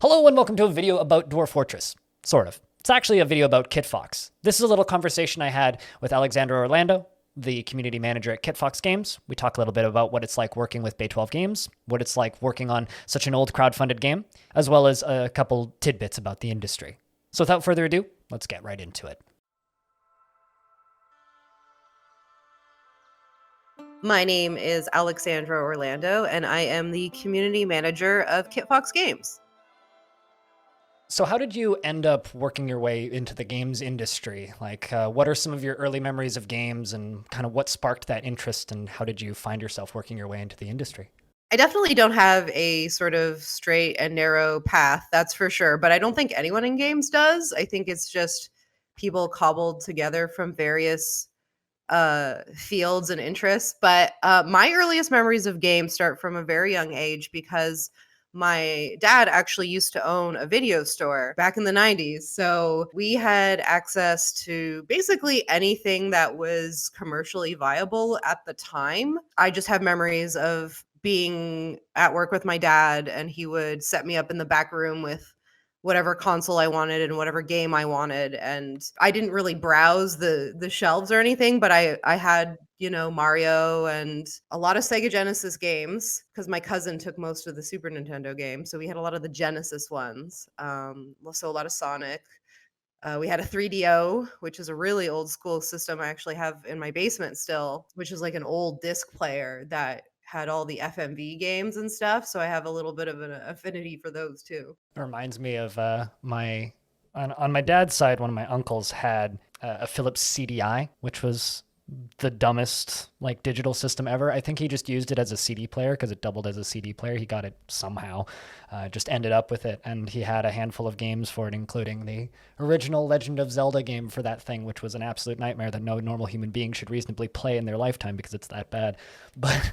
Hello and welcome to a video about Dwarf Fortress. Sort of. It's actually a video about Kitfox. This is a little conversation I had with Alexandra Orlando, the community manager at Kitfox Games. We talk a little bit about what it's like working with Bay12games, what it's like working on such an old crowdfunded game, as well as a couple tidbits about the industry. So without further ado, let's get right into it. My name is Alexandra Orlando, and I am the community manager of Kitfox Games. So how did you end up working your way into the games industry? What are some of your early memories of games and kind of what sparked that interest, and how did you find yourself working your way into the industry? I definitely don't have a sort of straight and narrow path, that's for sure, but I don't think anyone in games does. I think it's just people cobbled together from various fields and interests. But my earliest memories of games start from a very young age because my dad actually used to own a video store back in the 90s. So we had access to basically anything that was commercially viable at the time. I just have memories of being at work with my dad, and he would set me up in the back room with whatever console I wanted and whatever game I wanted. And I didn't really browse the shelves or anything, but I had, Mario and a lot of Sega Genesis games because my cousin took most of the Super Nintendo games. So we had a lot of the Genesis ones. So a lot of Sonic. We had a 3DO, which is a really old school system I actually have in my basement still, which is like an old disc player that had all the FMV games and stuff. So I have a little bit of an affinity for those too. It reminds me of on my dad's side, one of my uncles had a Philips CDI, which was the dumbest digital system ever. I think he just used it as a CD player because it doubled as a CD player. He got it somehow, just ended up with it, and he had a handful of games for it, including the original Legend of Zelda game for that thing, which was an absolute nightmare that no normal human being should reasonably play in their lifetime because it's that bad. But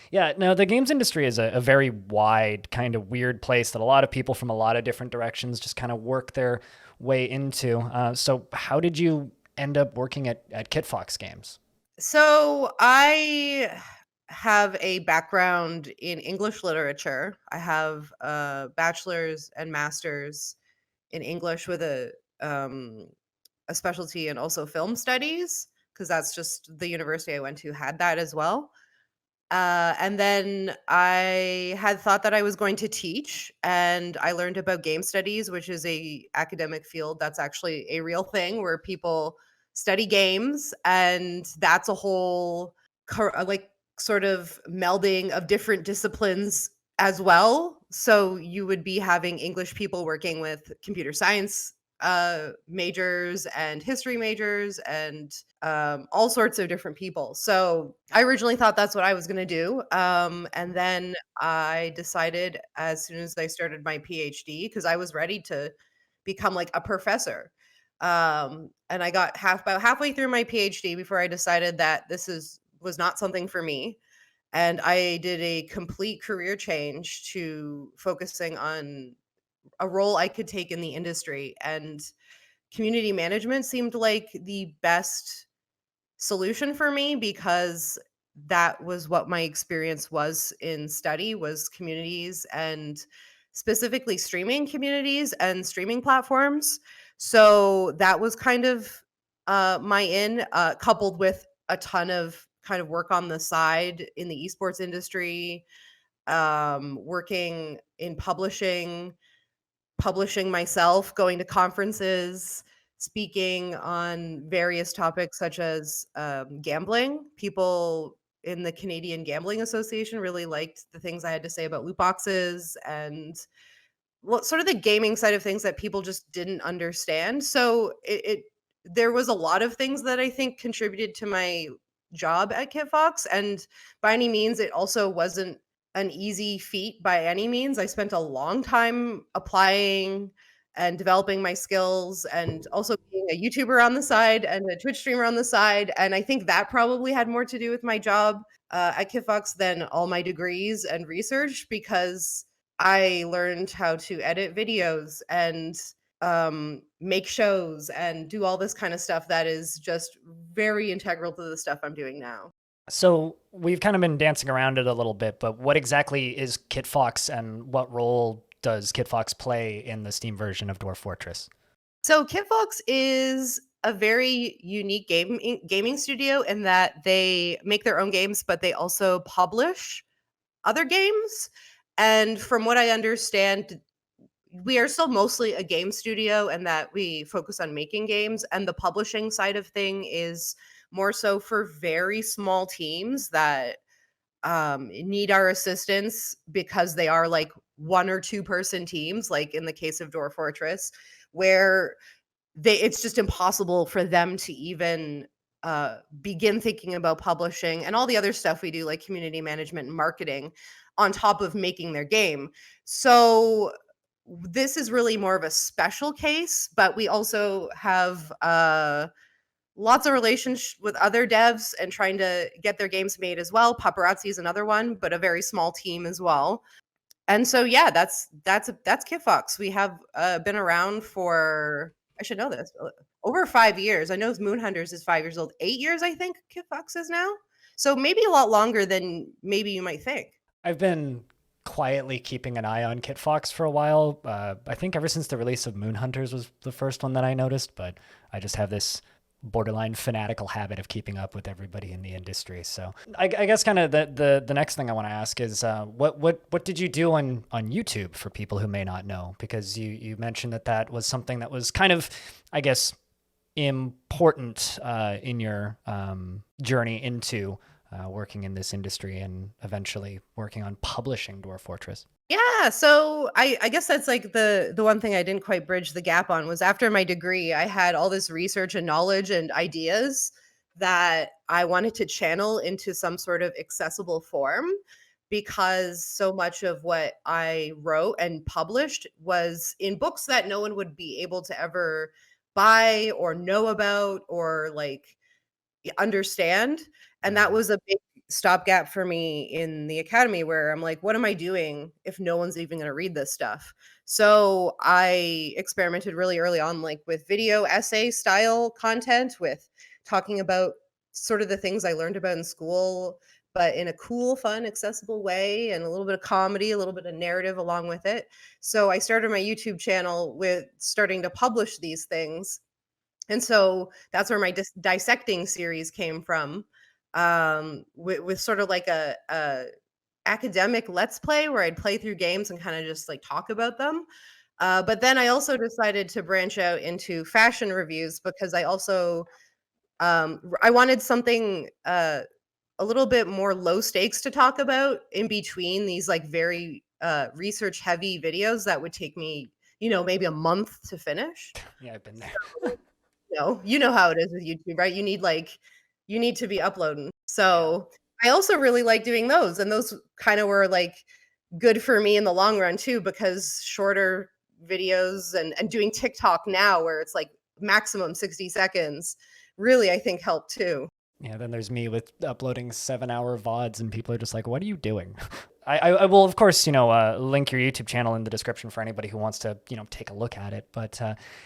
yeah, no, the games industry is a very wide, kind of weird place that a lot of people from a lot of different directions just kind of work their way into. So how did you end up working at Kitfox Games? So I have a background in English literature. I have a bachelor's and master's in English with a specialty in also film studies, because that's just the university I went to had that as well. And then I had thought that I was going to teach, and I learned about game studies, which is a academic field that's actually a real thing where people study games, and that's a whole sort of melding of different disciplines as well. So you would be having English people working with computer science majors and history majors and all sorts of different people. So I originally thought that's what I was going to do. And then I decided as soon as I started my PhD, because I was ready to become like a professor. And I got about halfway through my PhD before I decided that was not something for me. And I did a complete career change to focusing on a role I could take in the industry, and community management seemed like the best solution for me because that was what my experience was in study, was communities, and specifically streaming communities and streaming platforms. So that was kind of my coupled with a ton of kind of work on the side in the esports industry, working in publishing myself, going to conferences, speaking on various topics such as gambling. People in the Canadian Gambling Association really liked the things I had to say about loot boxes and sort of the gaming side of things that people just didn't understand. So there was a lot of things that I think contributed to my job at Kitfox, and by any means, it also wasn't an easy feat by any means. I spent a long time applying and developing my skills, and also being a YouTuber on the side and a Twitch streamer on the side. And I think that probably had more to do with my job at Kitfox than all my degrees and research, because I learned how to edit videos and make shows and do all this kind of stuff that is just very integral to the stuff I'm doing now. So we've kind of been dancing around it a little bit, but what exactly is Kitfox and what role does Kitfox play in the Steam version of Dwarf Fortress? So Kitfox is a very unique gaming studio in that they make their own games, but they also publish other games. And from what I understand, we are still mostly a game studio and that we focus on making games. And the publishing side of thing is more so for very small teams that need our assistance because they are like 1 or 2 person teams, like in the case of Dwarf Fortress, where it's just impossible for them to even begin thinking about publishing and all the other stuff we do, like community management and marketing, on top of making their game. So this is really more of a special case, but we also have lots of relations with other devs and trying to get their games made as well. Paparazzi is another one, but a very small team as well. And so, yeah, that's Kitfox. We have been around for, I should know this, over 5 years. I know Moonhunters is 5 years old. 8 years, I think Kitfox is now. So maybe a lot longer than maybe you might think. I've been quietly keeping an eye on Kitfox for a while. I think ever since the release of Moonhunters was the first one that I noticed, but I just have this borderline fanatical habit of keeping up with everybody in the industry. So I guess kind of the next thing I want to ask is what did you do on YouTube for people who may not know? Because you mentioned that was something that was kind of, I guess, important in your journey into working in this industry and eventually working on publishing Dwarf Fortress. Yeah, so I guess that's like the one thing I didn't quite bridge the gap on was after my degree, I had all this research and knowledge and ideas that I wanted to channel into some sort of accessible form because so much of what I wrote and published was in books that no one would be able to ever buy or know about or like understand. And that Mhm. was a big stopgap for me in the academy where I'm like, what am I doing if no one's even going to read this stuff? So I experimented really early on, like with video essay style content, with talking about sort of the things I learned about in school, but in a cool, fun, accessible way, and a little bit of comedy, a little bit of narrative along with it. So I started my YouTube channel with starting to publish these things, and so that's where my dissecting series came from, with sort of like a academic let's play where I'd play through games and kind of just like talk about them. But then I also decided to branch out into fashion reviews because I also I wanted something a little bit more low stakes to talk about in between these like very research heavy videos that would take me, maybe a month to finish. Yeah, I've been there. You know how it is with YouTube, right? You need to be uploading. Yeah. So, I also really like doing those, and those kinda were, like, good for me in the long run too because shorter videos and doing TikTok now where it's, like, maximum 60 seconds really, I think, helped too. Yeah, then there's me with uploading 7-hour VODs, and people are just like, "What are you doing?" I will, of course, link your YouTube channel in the description for anybody who wants to, take a look at it. But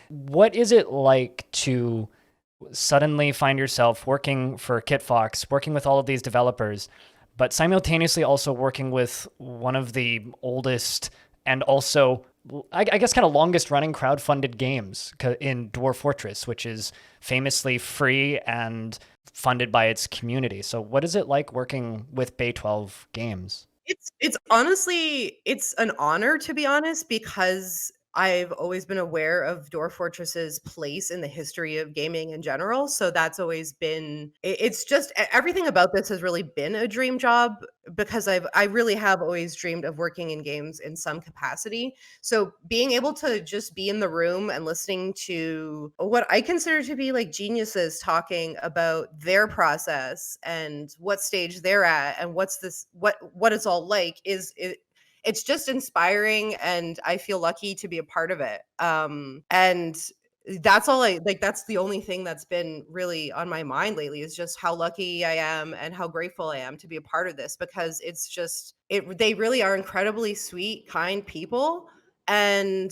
what is it like to suddenly find yourself working for Kitfox, working with all of these developers, but simultaneously also working with one of the oldest and also, I guess, kind of longest running crowd-funded games in Dwarf Fortress, which is famously free and funded by its community. So what is it like working with Bay12games? It's honestly it's an honor, to be honest, because I've always been aware of Dwarf Fortress's place in the history of gaming in general, so that's always been it's just everything about this has really been a dream job because I really have always dreamed of working in games in some capacity. So being able to just be in the room and listening to what I consider to be like geniuses talking about their process and what stage they're at and what it's all like it's just inspiring and I feel lucky to be a part of it. And that's all I like that's the only thing that's been really on my mind lately is just how lucky I am and how grateful I am to be a part of this because it's just they really are incredibly sweet, kind people, and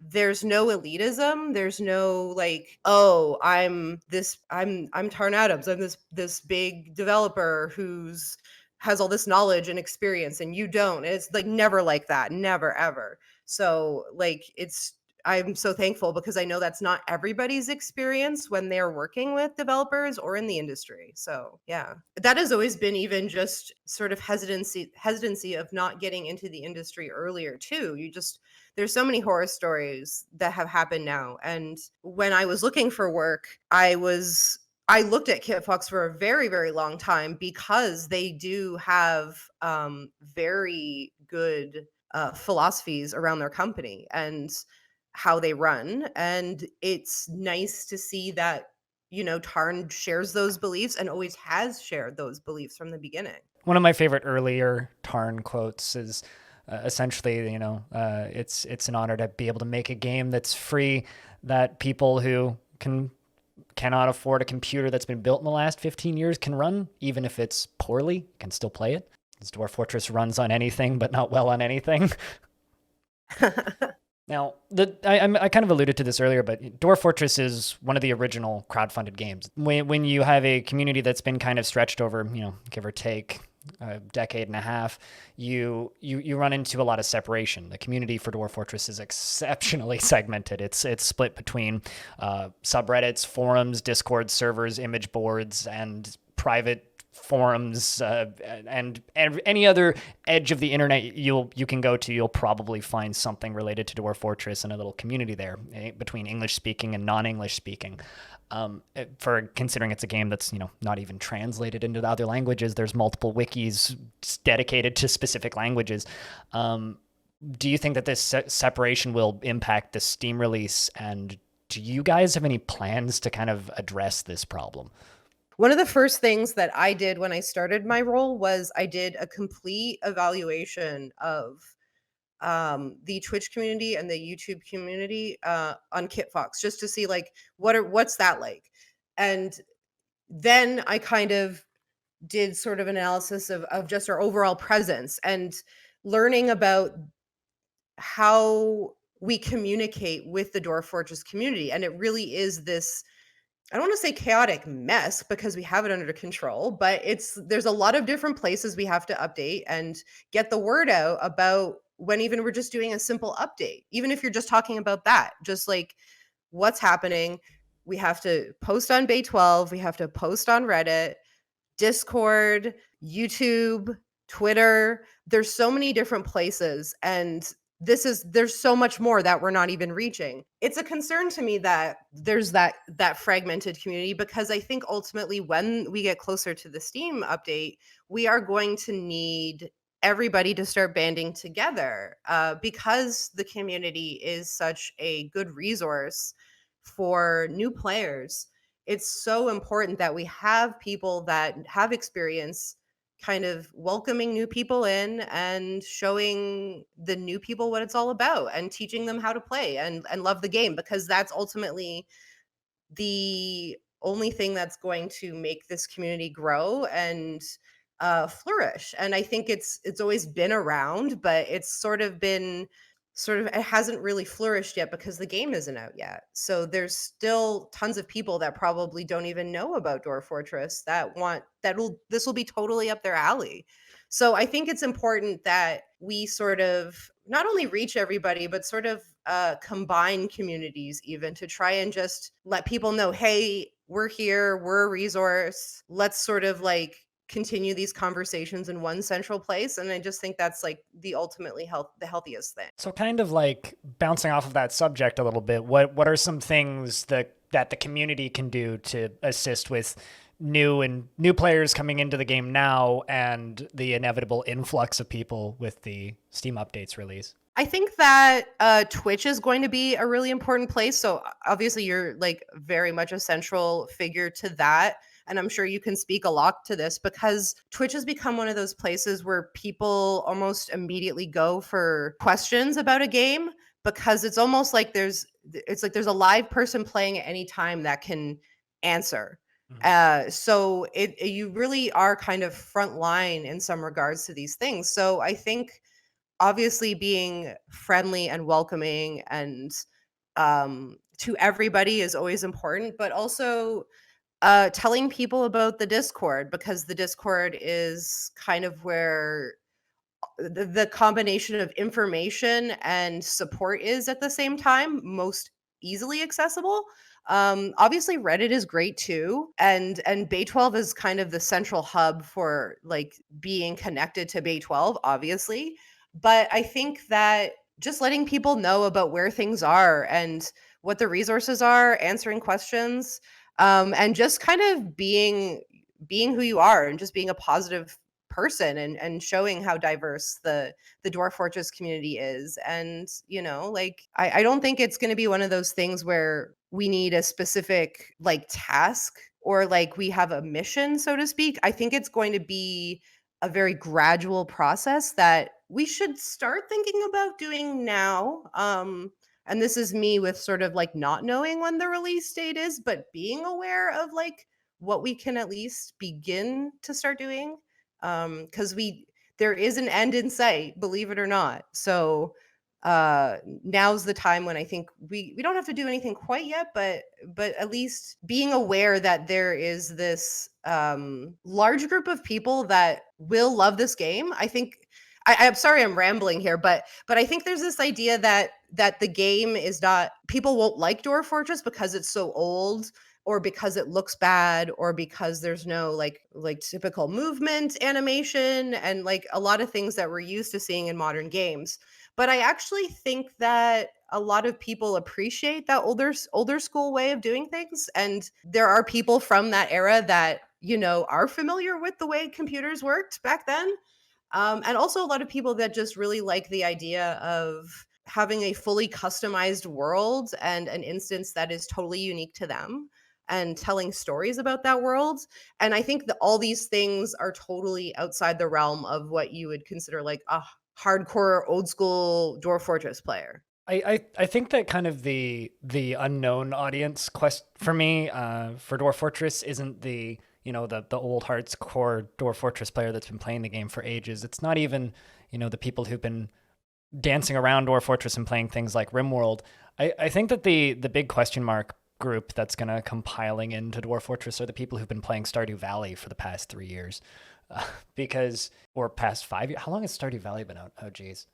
there's no elitism. There's no like, oh, I'm Tarn Adams. I'm this big developer who's has all this knowledge and experience and you don't. It's like never like that. Never ever. So, like, I'm so thankful because I know that's not everybody's experience when they're working with developers or in the industry. So, yeah. That has always been even just sort of hesitancy of not getting into the industry earlier too. There's so many horror stories that have happened now. And when I was looking for work, I looked at Kitfox for a very, very long time because they do have very good philosophies around their company and how they run. And it's nice to see that, Tarn shares those beliefs and always has shared those beliefs from the beginning. One of my favorite earlier Tarn quotes is essentially, it's an honor to be able to make a game that's free, that people who cannot afford a computer that's been built in the last 15 years can run, even if it's poorly, can still play it. This Dwarf Fortress runs on anything, but not well on anything. Now, I kind of alluded to this earlier, but Dwarf Fortress is one of the original crowdfunded games. When you have a community that's been kind of stretched over, give or take a decade and a half, you run into a lot of separation. The community for Dwarf Fortress is exceptionally segmented. It's split between subreddits, forums, Discord servers, image boards, and private forums, and any other edge of the internet you can go to. You'll probably find something related to Dwarf Fortress and a little community there between English speaking and non-English speaking. For considering it's a game that's not even translated into the other languages, there's multiple wikis dedicated to specific languages. Do you think that this separation will impact the Steam release, and do you guys have any plans to kind of address this problem? One of the first things that I did when I started my role was I did a complete evaluation of the Twitch community and the YouTube community on Kitfox, just to see like what's that like. And then I kind of did sort of analysis of just our overall presence and learning about how we communicate with the Dwarf Fortress community. And it really is this, I don't want to say chaotic mess because we have it under control, but there's a lot of different places we have to update and get the word out about when even we're just doing a simple update. Even if you're just talking about that, just like what's happening, we have to post on Bay12, we have to post on Reddit, Discord, YouTube, Twitter. There's so many different places, and there's so much more that we're not even reaching. It's a concern to me that there's that fragmented community, because I think ultimately when we get closer to the Steam update, we are going to need everybody to start banding together, because the community is such a good resource for new players. It's so important that we have people that have experience kind of welcoming new people in and showing the new people what it's all about and teaching them how to play and love the game, because that's ultimately the only thing that's going to make this community grow and flourish. And I think it's always been around, but it's it hasn't really flourished yet because the game isn't out yet. So there's still tons of people that probably don't even know about Dwarf Fortress this will be totally up their alley. So I think it's important that we sort of not only reach everybody, but sort of combine communities even to try and just let people know, hey, we're here, we're a resource. Let's sort of like continue these conversations in one central place. And I just think that's like the healthiest thing. So kind of like bouncing off of that subject a little bit, what are some things that the community can do to assist with new players coming into the game now and the inevitable influx of people with the Steam updates release? I think that Twitch is going to be a really important place. So obviously you're like very much a central figure to that. And I'm sure you can speak a lot to this, because Twitch has become one of those places where people almost immediately go for questions about a game, because it's almost like there's a live person playing at any time that can answer. So you really are kind of front line in some regards to these things. So I think obviously being friendly and welcoming and to everybody is always important, but also telling people about the Discord, because the Discord is kind of where the combination of information and support is at the same time most easily accessible. Obviously Reddit is great too, and Bay12 is kind of the central hub for like being connected to Bay12, obviously. But I think that just letting people know about where things are and what the resources are, answering questions, and just kind of being who you are and just being a positive person and showing how diverse the Dwarf Fortress community is. And, you know, like I don't think it's gonna be one of those things where we need a specific like task or like we have a mission, so to speak. I think it's going to be a very gradual process that we should start thinking about doing now. And this is me with sort of like not knowing when the release date is, but being aware of like what we can at least begin to start doing. Because there is an end in sight, believe it or not. So now's the time when I think we don't have to do anything quite yet, but at least being aware that there is this large group of people that will love this game. I think I'm sorry I'm rambling here, but I think there's this idea that the game is not, people won't like Dwarf Fortress because it's so old or because it looks bad or because there's no like typical movement animation and like a lot of things that we're used to seeing in modern games. But I actually think that a lot of people appreciate that older school way of doing things, and there are people from that era that, you know, are familiar with the way computers worked back then. And also a lot of people that just really like the idea of having a fully customized world and an instance that is totally unique to them and telling stories about that world. And I think that all these things are totally outside the realm of what you would consider like a hardcore old school Dwarf Fortress player. I think that kind of the unknown audience quest for me for Dwarf Fortress isn't the, you know, the old hardcore Dwarf Fortress player that's been playing the game for ages. It's not even, you know, the people who've been dancing around Dwarf Fortress and playing things like RimWorld. I think that the big question mark group that's going to come piling into Dwarf Fortress are the people who've been playing Stardew Valley for the past 3 years. Because, or past 5 years. How long has Stardew Valley been out? Oh, geez.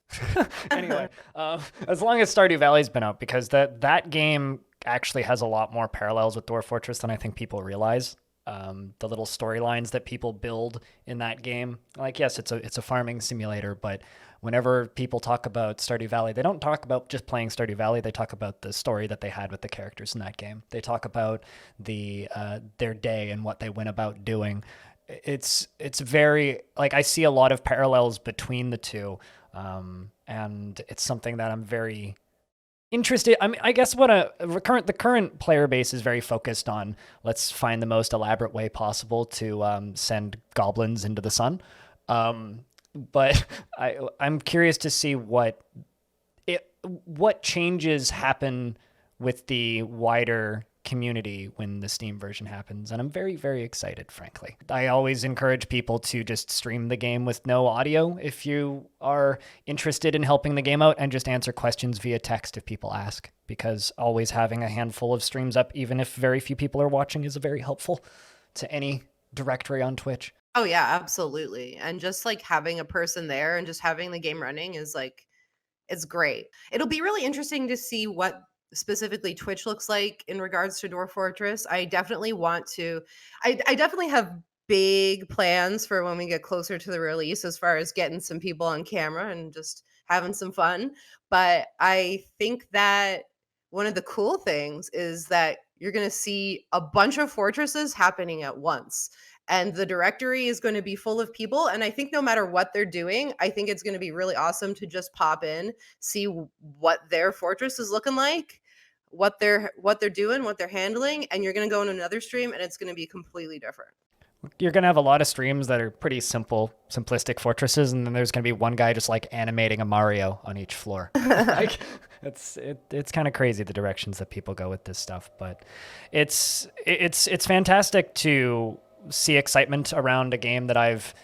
Anyway, as long as Stardew Valley's been out, because that game actually has a lot more parallels with Dwarf Fortress than I think people realize. The little storylines that people build in that game, like, yes, it's a farming simulator, but whenever people talk about Stardew Valley, they don't talk about just playing Stardew Valley. They talk about the story that they had with the characters in that game. They talk about their day and what they went about doing. It's very, like, I see a lot of parallels between the two, and it's something that I'm very interested. I mean, I guess what the current player base is very focused on. Let's find the most elaborate way possible to send goblins into the sun. But I'm curious to see what changes happen with the wider community when the Steam version happens, and I'm very, very excited, frankly. I always encourage people to just stream the game with no audio if you are interested in helping the game out, and just answer questions via text if people ask, because always having a handful of streams up, even if very few people are watching, is very helpful to any directory on Twitch. Oh yeah, absolutely. And just like having a person there and just having the game running is like, it's great. It'll be really interesting to see what specifically Twitch looks like in regards to Dwarf Fortress. I definitely want to, I definitely have big plans for when we get closer to the release as far as getting some people on camera and just having some fun. But I think that one of the cool things is that you're going to see a bunch of fortresses happening at once. And the directory is going to be full of people. And I think no matter what they're doing, I think it's going to be really awesome to just pop in, see what their fortress is looking like, what they're doing, what they're handling, and you're going to go in another stream and it's going to be completely different. You're going to have a lot of streams that are pretty simplistic fortresses, and then there's going to be one guy just like animating a Mario on each floor. Like, it's kind of crazy the directions that people go with this stuff, but it's fantastic to see excitement around a game that I've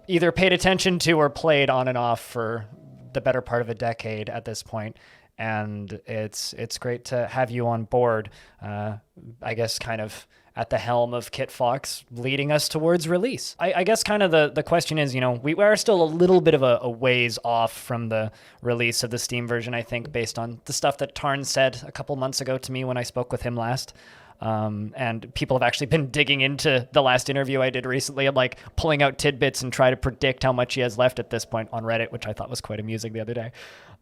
either paid attention to or played on and off for the better part of a decade at this point. and it's great to have you on board. I guess kind of at the helm of Kitfox, leading us towards release. I guess kind of the question is, we are still a little bit of a ways off from the release of the Steam version, I think, based on the stuff that Tarn said a couple months ago to me when I spoke with him last. And people have actually been digging into the last interview I did recently and like pulling out tidbits and try to predict how much he has left at this point on Reddit, which I thought was quite amusing the other day.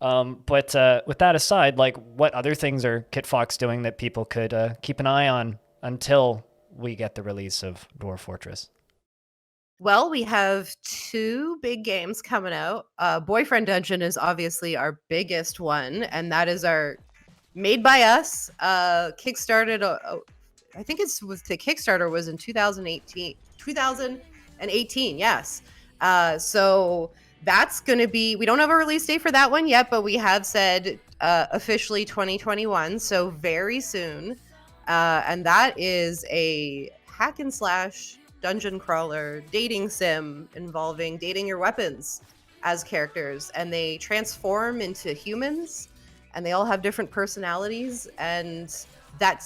But with that aside, like what other things are Kitfox doing that people could keep an eye on until we get the release of Dwarf Fortress? Well, we have two big games coming out. Boyfriend Dungeon is obviously our biggest one, and that is our made by us. Kickstarted, I think it's with the Kickstarter was in 2018. 2018, yes. So that's going to be, we don't have a release date for that one yet, but we have said officially 2021, so very soon. And that is a hack and slash dungeon crawler dating sim involving dating your weapons as characters, and they transform into humans, and they all have different personalities, and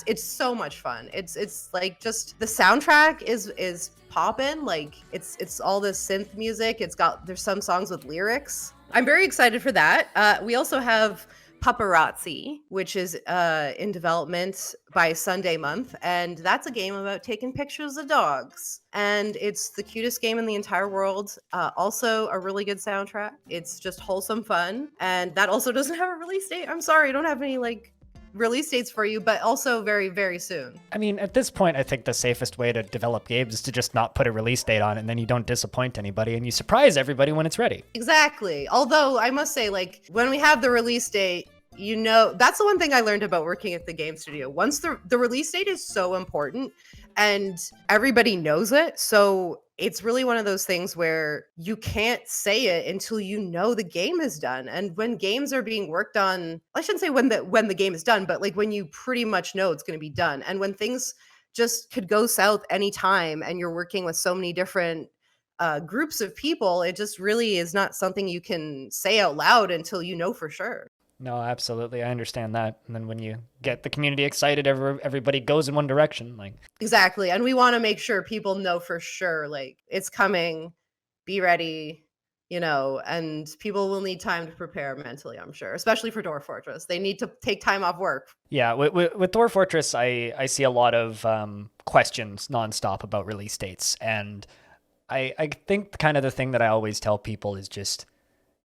it's so much fun. It's like just the soundtrack is poppin', like it's all this synth music. There's some songs with lyrics. I'm very excited for that. We also have Paparazzi, which is in development by Sunday Month, and that's a game about taking pictures of dogs. And it's the cutest game in the entire world. Also, a really good soundtrack. It's just wholesome fun, and that also doesn't have a release date. I'm sorry, I don't have any like release dates for you, but also very, very soon. I mean, at this point, I think the safest way to develop games is to just not put a release date on it, and then you don't disappoint anybody, and you surprise everybody when it's ready. Exactly. Although I must say, like, when we have the release date, that's the one thing I learned about working at the game studio. Once the release date is so important and everybody knows it. So it's really one of those things where you can't say it until you know the game is done. And when games are being worked on, I shouldn't say when the game is done, but like when you pretty much know it's going to be done. And when things just could go south anytime and you're working with so many different groups of people, it just really is not something you can say out loud until you know for sure. No, absolutely. I understand that. And then when you get the community excited, everybody goes in one direction. Like Exactly. And we want to make sure people know for sure, like it's coming, be ready, and people will need time to prepare mentally, I'm sure, especially for Dwarf Fortress. They need to take time off work. Yeah, with Dwarf Fortress, I see a lot of questions nonstop about release dates. And I think kind of the thing that I always tell people is just,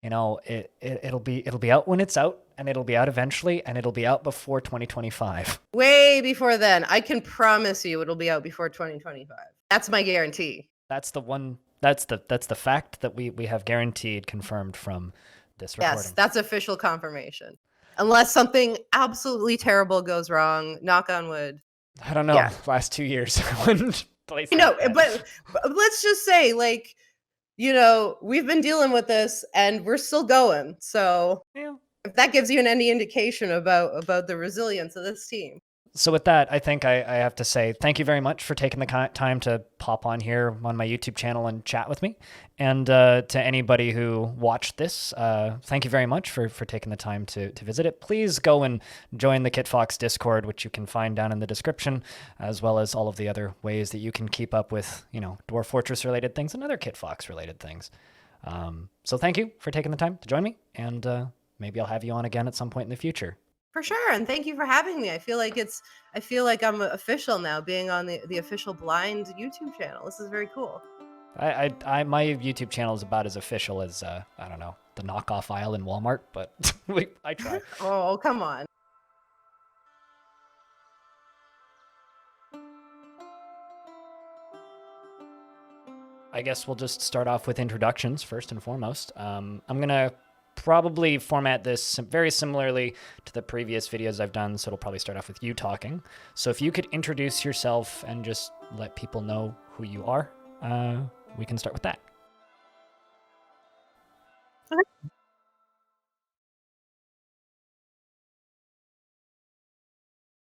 it'll be out when it's out, and it'll be out eventually, and it'll be out before 2025. Way before then. I can promise you it'll be out before 2025. That's my guarantee. That's the fact that we have guaranteed, confirmed from this recording. Yes, that's official confirmation. Unless something absolutely terrible goes wrong, knock on wood. I don't know. Yeah. Last 2 years, I wouldn't place. But let's just say, like, we've been dealing with this and we're still going. So yeah. If that gives you any indication about the resilience of this team. So with that, I think I have to say thank you very much for taking the time to pop on here on my YouTube channel and chat with me. And to anybody who watched this, thank you very much for taking the time to visit it. Please go and join the Kitfox Discord, which you can find down in the description, as well as all of the other ways that you can keep up with, Dwarf Fortress related things and other Kitfox related things. So thank you for taking the time to join me, and maybe I'll have you on again at some point in the future. For sure, and thank you for having me. I feel like I'm official now, being on the official Blind YouTube channel. This is very cool. My YouTube channel is about as official as I don't know, the knockoff aisle in Walmart, but I try. Oh, come on. I guess we'll just start off with introductions first and foremost. I'm gonna probably format this very similarly to the previous videos I've done, so it'll probably start off with you talking. So if you could introduce yourself and just let people know who you are, we can start with that.